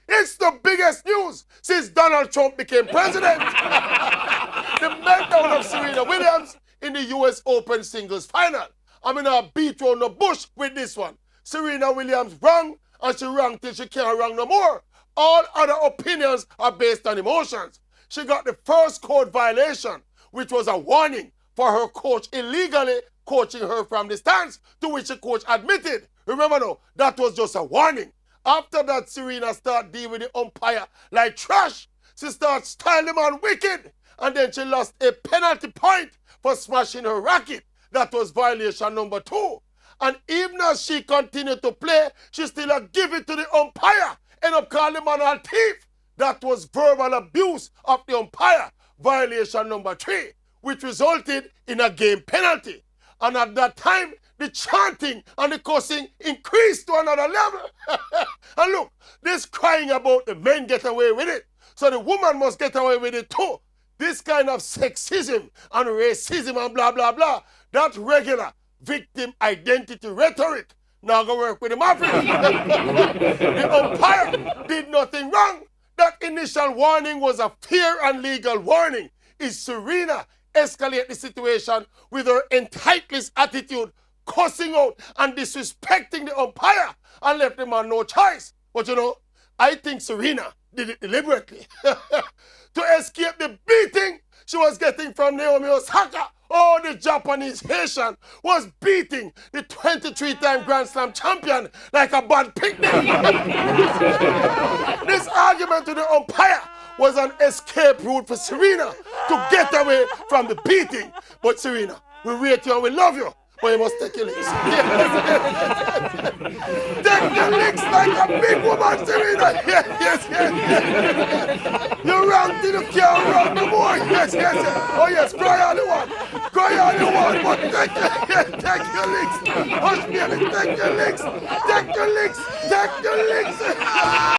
It's the biggest news since Donald Trump became president. The meltdown of Serena Williams in the US Open singles final. I'm in a beat around the bush with this one. Serena Williams wrong, and she wrong till she can't wrong no more. All other opinions are based on emotions. She got the first code violation, which was a warning for her coach illegally coaching her from the stands, to which the coach admitted. Remember now, that was just a warning. After that, Serena started dealing with the umpire like trash. She started styling the man wicked, and then she lost a penalty point for smashing her racket. That was violation number 2. And even as she continued to play, she still give it to the umpire. End up calling the man a thief. That was verbal abuse of the umpire. Violation number 3, which resulted in a game penalty. And at that time, the chanting and the cussing increased to another level. And look, this crying about the men get away with it, so the woman must get away with it too. This kind of sexism and racism and blah, blah, blah, that regular victim identity rhetoric now go work with the mafia. The umpire did nothing wrong. That initial warning was a fair and legal warning. Is Serena escalate the situation with her entitled attitude, cussing out and disrespecting the umpire, and left the man no choice? But you know, I think Serena did it deliberately. To escape the beating she was getting from Naomi Osaka. Oh, the Japanese Haitian was beating the 23-time Grand Slam champion like a bad picnic. This argument to the umpire was an escape route for Serena to get away from the beating. But Serena, we rate you and we love you, but you must take your licks. Take your licks like a big woman, Serena. Yes. You're wrong till you can't wrong no more. Yes. Oh yes, cry all you want. Cry all you want, but take your licks. Hush, baby, take your licks. Take your licks.